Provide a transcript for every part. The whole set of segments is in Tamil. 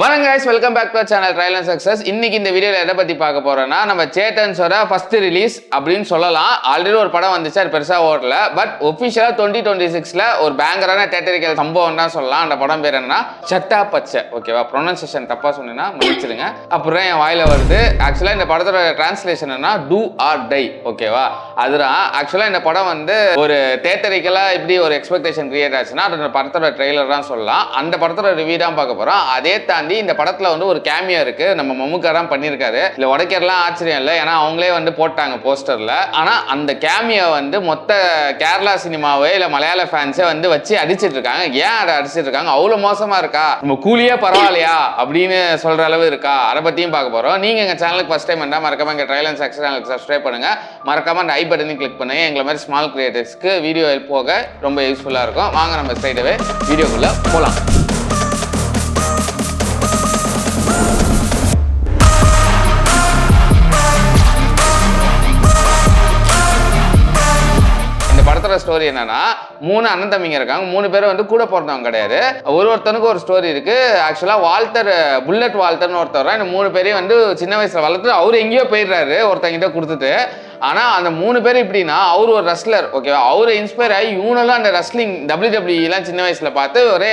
வணக்கம் guys, welcome back to channel trial and success. இன்னைக்கு இந்த வீடியோல எதை பத்தி பார்க்க போறோம்னா, நம்ம சேட்டன்ஸோட ஃபர்ஸ்ட் ரிலீஸ் அப்படின்னு சொல்லலாம். ஆல்ரெடி ஒரு படம் வந்துச்சு, அது பெருசா ஓடல. பட் ஒபிஷியலா 2026ல ஒரு பேங்கரான தியேட்டரிக்கல் சம்பவம் தான் சொல்லலாம். அந்த படம் பேர் என்னன்னா சட்டா பச்சை. ஓகேவா, ப்ரொனன்சியேஷன் தப்பா சொன்னீங்கன்னா மன்னிச்சிடுங்க. அப்புறம் என் வாயில வருது. ஆக்சுவலா இந்த படத்தோட டிரான்ஸ்லேஷன் என்ன, டூ ஆர் டை. ஓகேவா, அதுதான் ஆக்சுவலா இந்த படம் வந்து ஒரு தியேட்டரிக்கலா இப்படி ஒரு எக்ஸ்பெக்டேஷன் கிரியேட் ஆச்சுன்னா அந்த படத்தோட ட்ரெய்லர் தான் சொல்லலாம். அந்த படத்தோட ரிவ்யூ தான் பார்க்க போறோம். அதே இந்த படத்துல வந்து ஒரு கேமியோ இருக்கு, நம்ம மம்முக்காரன் பண்ணிருக்காரு. இல்ல உடைக்கிறலாம் ஆச்சரியம் இல்லை, ஏன்னா அவங்களே வந்து போட்டாங்க போஸ்டர்ல. ஆனா அந்த கேமியோ வந்து மொத்த கேரளா சினிமாவே இல்ல மலையாள ஃபேன்ஸே வந்து வச்சு அடிச்சிட்டு இருக்காங்க. ஏன் அதை அடிச்சிட்டு இருக்காங்க? அவ்வளவு மோசமா இருக்கா, நம்ம கூலியே பரவாயில்லையா அப்படின்னு சொல்ற அளவு இருக்கா? அதை பத்தியும் பார்க்க போறோம். நீங்க எங்க சேனலுக்கு ஃபர்ஸ்ட் டைம் வந்தா மறக்காம எங்க ட்ரையல் அண்ட் சக்சஸ் சேனலுக்கு சப்ஸ்கிரைப் பண்ணுங்க. மறக்காம அந்த ஐ பட்டனையும் கிளிக் பண்ணுங்க. எங்களை மாதிரி ஸ்மால் கிரியேட்டர்ஸ்க்கு வீடியோ ஹெல்ப் போக ரொம்ப யூஸ்ஃபுல்லா இருக்கும். வாங்க நம்ம ஸ்ட்ரைட்டாவே வீடியோக்குள்ள போலாம். படத்தோட ஸ்டோரி என்னன்னா, 3 அண்ணன் தம்பிங்க இருக்காங்க. 3 பேரும் வந்து கூட பிறந்தவங்க கிடையாது. ஒருத்தனுக்கு ஒரு ஸ்டோரி இருக்கு. ஆக்சுவலா வால்டர், புல்லட் வால்டர்னு ஒருத்தர் இந்த 3 பேரையும் வந்து சின்ன வயசுல வளர்த்து அவர் எங்கேயோ போயிடுறாரு ஒருத்தங்கிட்ட கொடுத்துட்டு. ஆனா அந்த 3 பேர் எப்படின்னா, அவர் ஒரு ரெஸ்லர். ஓகேவா, அவரை இன்ஸ்பயர் ஆகி இவனெல்லாம் அந்த ரெஸ்லிங் WWE எல்லாம் சின்ன வயசுல பார்த்து ஒரே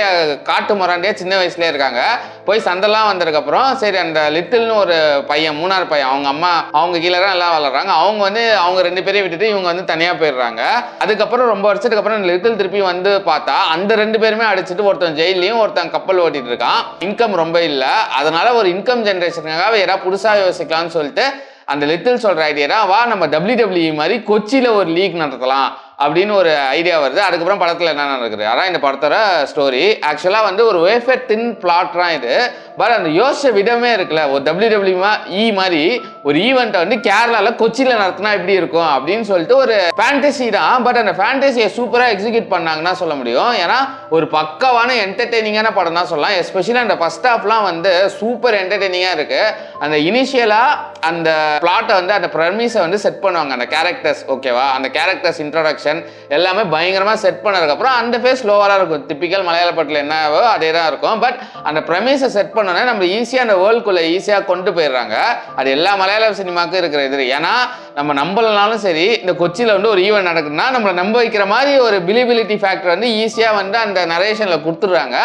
காட்டு மராண்டியா சின்ன வயசுலேயே இருக்காங்க. போய் சண்டெல்லாம் வந்ததுக்கு அப்புறம் சரி அந்த லிட்டில்னு ஒரு பையன், 3ஆவது பையன், அவங்க அம்மா அவங்க கீழே தான் எல்லாம் வளர்றாங்க. அவங்க வந்து அவங்க 2 பேரையும் விட்டுட்டு இவங்க வந்து தனியா போயிடுறாங்க. அதுக்கப்புறம் ரொம்ப வருஷத்துக்கு அப்புறம் லிட்டில் திருப்பி வந்து பார்த்தா அந்த 2 பேருமே அடிச்சுட்டு ஒருத்தன் ஜெயிலையும் ஒருத்தன் கப்பல் ஓட்டிட்டு இருக்கான். இன்கம் ரொம்ப இல்லை, அதனால ஒரு இன்கம் ஜென்ரேஷனுக்காக யாராவது புதுசா யோசிக்கலாம்னு சொல்லிட்டு அந்த லிட்டில் சொல்ற ஐடியா வா நம்ம WWE மாதிரி கொச்சியில ஒரு லீக் நடத்தலாம் அப்படின்னு ஒரு ஐடியா வருது. அதுக்கப்புறம் படத்தில் என்ன நடக்குது, அதான் இந்த படத்தோட ஸ்டோரி. ஆக்சுவலாக வந்து ஒரு வேஃபர் தின் பிளாட்லாம் இது. பட் அந்த யோசிச்ச விடமே இருக்குல்ல, ஒரு WWE மாதிரி ஒரு ஈவெண்ட்டை வந்து கேரளாவில் கொச்சியில் நடத்தினா எப்படி இருக்கும் அப்படின்னு சொல்லிட்டு ஒரு ஃபேண்டசி தான். பட் அந்த ஃபேண்டசியை சூப்பராக எக்ஸிக்யூட் பண்ணாங்கன்னா சொல்ல முடியும். ஏன்னா ஒரு பக்கவான என்டர்டெய்னிங்கான படம் தான் சொல்லலாம். எஸ்பெஷலி அந்த ஃபர்ஸ்ட் ஹாஃப்லாம் வந்து சூப்பர் என்டர்டெய்னிங்காக இருக்கு. அந்த இனிஷியலாக அந்த பிளாட்டை வந்து அந்த ப்ரெமிஸை வந்து செட் பண்ணுவாங்க, அந்த கேரக்டர்ஸ். ஓகேவா, அந்த கேரக்டர்ஸ் இன்ட்ரோடக்ஷன் எல்லாமே பயங்கரமா செட் பண்ணதுக்கு அப்புறம் அந்த ஃபேஸ் ஸ்லோவா இருக்கும். டிபிக்கல் மலையாள படத்துல என்னவோ அதே தான் இருக்கும். பட் அந்த பிரமிஸை செட் பண்ணோன்னே நம்ம ஈஸியா அந்த வேர்ல்டுக்குள்ள ஈஸியா கொண்டு போயிடுறாங்க. அது எல்லா மலையாள சினிமாவுக்கும் இருக்கிற இது. ஏன்னா நம்ம நம்பலனாலும் சரி, இந்த கொச்சியில வந்து ஒரு ஈவெண்ட் நடக்குதுன்னா நம்மளை நம்ப வைக்கிற மாதிரி ஒரு பிலிபிலிட்டி ஃபேக்டர் வந்து ஈஸியா வந்து அந்த நரேஷன்ல கொடுத்துடுறாங்க.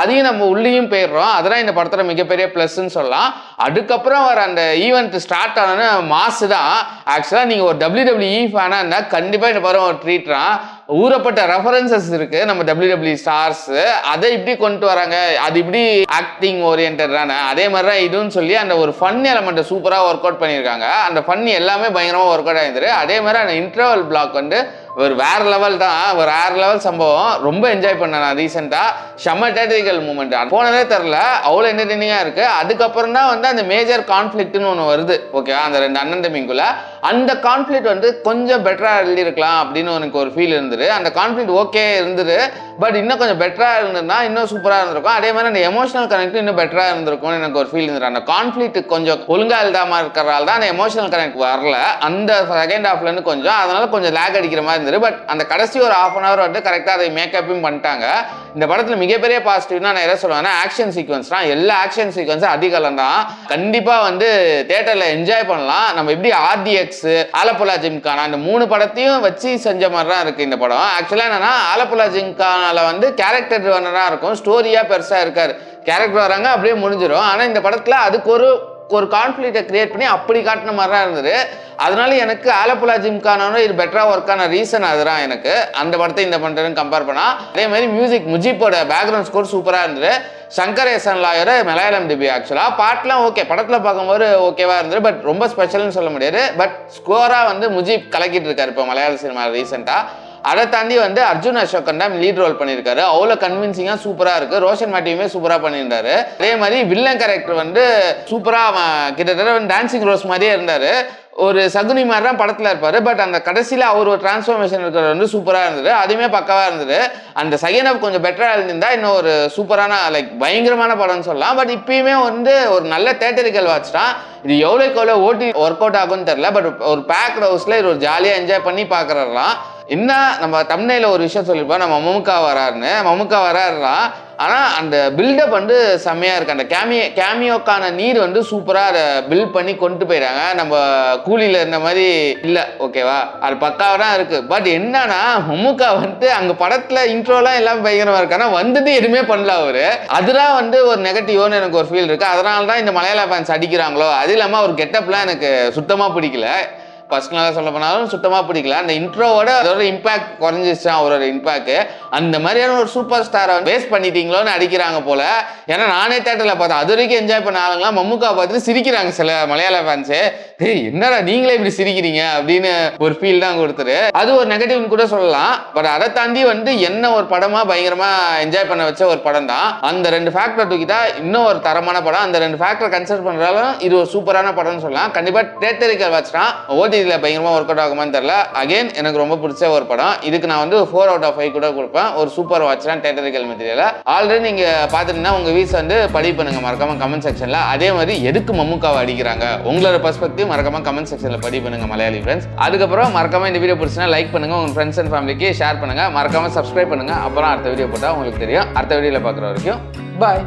அதையும் நம்ம உள்ளேயும் போயிடுறோம். அதெல்லாம் இந்த படத்துல மிகப்பெரிய பிளஸ்ன்னு சொல்லலாம். அதுக்கப்புறம் வர அந்த ஈவெண்ட் ஸ்டார்ட் ஆனோன்னு மாசு தான். ஆக்சுவலா நீங்க ஒரு WWE ஃபேனா இருந்தா கண்டிப்பா இந்த படம் ஒரு ட்ரீட்றான். ஊறப்பட்ட ரெஃபரன்சஸ் இருக்கு நம்ம WWE ஸ்டார்ஸ். அதை இப்படி கொண்டு வராங்க, அது இப்படி ஆக்டிங் ஓரியன்டான அதே மாதிரி தான் இதுன்னு சொல்லி அந்த ஒரு ஃபன் எலமெண்ட்டை சூப்பராக ஒர்க் அவுட் பண்ணியிருக்காங்க. அந்த ஃபன் எல்லாமே பயங்கரமாக ஒர்க் அவுட் ஆகிடுது. அதே மாதிரி அந்த இன்டர்வல் பிளாக் வந்து ஒரு வேற லெவல் தான், ஒரு வேற லெவல் சம்பவம். ரொம்ப என்ஜாய் பண்ணேன் நான் ரீசெண்டாக. செம்ம தியேட்டரிக்கல் மூமெண்ட் போனதே தெரில, அவ்வளோ என்டர்டெய்னிங்காக இருக்கு. அதுக்கப்புறம் தான் வந்து அந்த மேஜர் கான்ஃப்ளிக்ட்னு ஒன்று வருது. ஓகேவா, அந்த 2 அண்ணன் தம்பிக்குள்ள அந்த கான்ஃப்ளிக்ட் வந்து கொஞ்சம் பெட்டராக எழுதியிருக்கலாம் அப்படின்னு எனக்கு ஒரு ஃபீல் இருந்தது. அந்த கான்ஃப்ளிக்ட் ஓகே இருந்தது, பட் இன்னும் கொஞ்சம் பெட்டராக இருந்ததுன்னா இன்னும் சூப்பராக இருந்திருக்கும். அதே மாதிரி அந்த எமோஷனல் கனெக்ட் இன்னும் பெட்டராக இருந்திருக்கும்னு எனக்கு ஒரு ஃபீல் இருந்தது. அந்த கான்ஃப்ளிக்ட் கொஞ்சம் ஒழுங்காக எழுதாமல் இருக்கிறதால தான் அந்த எமோஷனல் கனெக்ட் வரல அந்த செகண்ட் ஹாஃப்லேருந்து கொஞ்சம், அதனால கொஞ்சம் லேக் அடிக்கிற மாதிரி இருந்தது. பட் அந்த கடைசி ஒரு ½ அன் ஹவர் வந்து கரெக்டாக அதை மேக்கப்பையும் பண்ணிட்டாங்க. இந்த படத்தில் மிகப்பெரிய பாசிட்டிவ்னா நான் எதை சொல்லுவேன்னா, ஆக்ஷன் சீக்வன்ஸ் தான். எல்லா ஆக்ஷன் சீக்வன்ஸும் அதிகம் தான். கண்டிப்பாக வந்து தியேட்டரில் என்ஜாய் பண்ணலாம். நம்ம எப்படி RDX, ஆலப்புழா ஜிம்கானா இந்த 3 படத்தையும் வச்சு செஞ்ச மாதிரி தான் இருக்கு இந்த படம். ஆக்சுவலா என்னன்னா, ஆலப்புழா ஜிம்கானால வந்து கேரக்டர் ட்ரிவனா இருக்கும், ஸ்டோரியா பெருசா இருக்காரு. கேரக்டர் வராங்க அப்படியே முடிஞ்சிடும். ஆனா இந்த படத்துல அதுக்கு ஒரு கான்ஃப்ளிக்டை கிரியேட் பண்ணி அப்படி காட்டின மாதிரி தான் இருந்தது. அதனால எனக்கு ஆலப்புழா ஜிம்கானோட இது பெட்டரா ஒர்க் ஆன ரீசன் அதுதான் எனக்கு. அந்த படத்தை இந்த படத்தையும் கம்பேர் பண்ணா. அதே மாதிரி மியூசிக், முஜிப்போட பேக்ரவுண்ட் ஸ்கோர் சூப்பரா இருந்தது. சங்கர் எஸ்என் லாயர் மலையாளம் டிபி. ஆக்சுவலா பாட்டுலாம் ஓகே, படத்துல பார்க்கும்போது ஓகேவா இருந்தது. பட் ரொம்ப ஸ்பெஷல்னு சொல்ல முடியாது. பட் ஸ்கோரா வந்து முஜிப் கலக்கிட்டு இருக்காரு இப்போ மலையாள சினிமா ரீசெண்டா. அதை தாண்டி வந்து அர்ஜுன் அசோகன் தான் லீட் ரோல் பண்ணியிருக்காரு. அவ்வளோ கன்வின்சிங்காக சூப்பராக இருக்கு. ரோஷன் மேட்டியுமே சூப்பராக பண்ணியிருந்தாரு. அதே மாதிரி வில்லன் கேரக்டர் வந்து சூப்பராக கிட்டத்தட்ட டான்சிங் ரோஸ் மாதிரியே இருந்தார். ஒரு சகுனி மாதிரி தான் படத்தில் இருப்பார். பட் அந்த கடைசியில் அவர் ஒரு டிரான்ஸ்ஃபர்மேஷன் இருக்கிறது வந்து சூப்பராக இருந்தது. அதுவுமே பக்காவாக இருந்தது. அந்த செகண்ட் ஹாஃப் கொஞ்சம் பெட்டராக இருந்திருந்தா இன்னும் ஒரு சூப்பரான பயங்கரமான படம்னு சொல்லலாம். பட் இப்பயுமே வந்து ஒரு நல்ல தியேட்டரிக்கல் வாட்ச் தான். இது எவ்வளோக்கு எவ்வளோ ஓட்டி ஒர்க் அவுட் ஆகும்னு தெரியல. பட் ஒரு பேக்ட் ஹவுஸில் இது ஒரு ஜாலியாக என்ஜாய் பண்ணி பார்க்குறலாம். என்ன நம்ம தம்ப்நெயில்ல ஒரு விஷயம் சொல்லியிருப்போம், நம்ம மம்முக்கா வராருன்னா, ஆனால் அந்த பில்டப் வந்து செம்மையாக இருக்குது. அந்த கேமியோக்கான நீர் வந்து சூப்பராக அதை பில்ட் பண்ணி கொண்டு போயிடாங்க. நம்ம கூலியில் இருந்த மாதிரி இல்லை, ஓகேவா? அது பக்காவாக தான் இருக்குது. பட் என்னன்னா மம்முக்கா வந்து அங்கே படத்தில் இன்ட்ரோலாம் எல்லாம் பயங்கரமாக இருக்கு, ஆனால் வந்துட்டு எதுவுமே பண்ணல அவரு. அதுதான் வந்து ஒரு நெகட்டிவ்னு எனக்கு ஒரு ஃபீல் இருக்குது. அதனால தான் இந்த மலையாள ஃபேன்ஸ் அடிக்கிறாங்களோ. அது இல்லாமல் அவர் கெட்டப்லாம் எனக்கு சுத்தமாக பிடிக்கல. பர்சனலாக சொல்ல போனாலும் சுத்தமாக பிடிக்கல. அந்த இன்ட்ரோவோட அதோட இம்பாக்ட் குறைஞ்சிச்சு, அவரோட இம்பாக்ட். அந்த மாதிரியான ஒரு சூப்பர் ஸ்டாரை வேஸ்ட் பண்ணிட்டீங்களோன்னு அடிக்கிறாங்க போல. ஏன்னா நானே தேட்டரில் பார்த்தேன், அது வரைக்கும் என்ஜாய் பண்ண ஆளுங்களாம் மம்முக்கா பார்த்துட்டு சிரிக்கிறாங்க சில மலையாள ஃபேன்ஸு. ஏய் என்னடா நீங்களே இப்படி சிரிக்கிறீங்க அப்படின்னு ஒரு ஃபீல் தான் கொடுத்துரு. அது ஒரு நெகட்டிவ்னு கூட சொல்லலாம். பட் அதை தாண்டி வந்து என்ன ஒரு படமாக பயங்கரமாக என்ஜாய் பண்ண வச்ச ஒரு படம் தான். அந்த 2 ஃபேக்டர் தூக்கிட்டா இன்னும் ஒரு தரமான படம். அந்த 2 ஃபேக்டர் கன்சிடர் பண்ணுறாலும் இது ஒரு சூப்பரான படம்னு சொல்லலாம். கண்டிப்பாக தேட்டரிக்கல் வாட்ச்னா ஓடிடியில் பயங்கரமாக ஒர்க் அவுட் ஆகுமான்னு தெரியல. அகைன் எனக்கு ரொம்ப பிடிச்ச ஒரு படம். இதுக்கு நான் வந்து 4 out of 5 கூட கொடுப்பேன். ஒரு சூப்பர் வாட்ச் தான் தேட்டரிக்கல் மெட்டீரியல். ஆல்ரெடி நீங்கள் பார்த்துட்டீங்கன்னா உங்கள் வீஸ் வந்து பதிவு பண்ணுங்க மறக்காம கமெண்ட் செக்ஷனில். அதே மாதிரி எதுக்கு மம்முக்காவை அடிக்கிறாங்க உங்களோட பர்ஸ்பெக்டிவ் மறக்காம கமெண்ட் செக்ஷனில் பதிவு பண்ணுங்க மலையாளி ஃப்ரெண்ட்ஸ். அதுக்கப்புறம் மறக்காம இந்த வீடியோ பிடிச்சினா லைக் பண்ணுங்க, உங்க ஃப்ரெண்ட்ஸ் அண்ட் ஃபேமிலிக்கு ஷேர் பண்ணுங்க, மறக்காம சப்ஸ்கிரைப் பண்ணுங்க. அப்புறம் அடுத்த வீடியோ போட்டால் உங்களுக்கு தெரியும். அடுத்த வீடியோவில் பார்க்குற வரைக்கும் பாய்.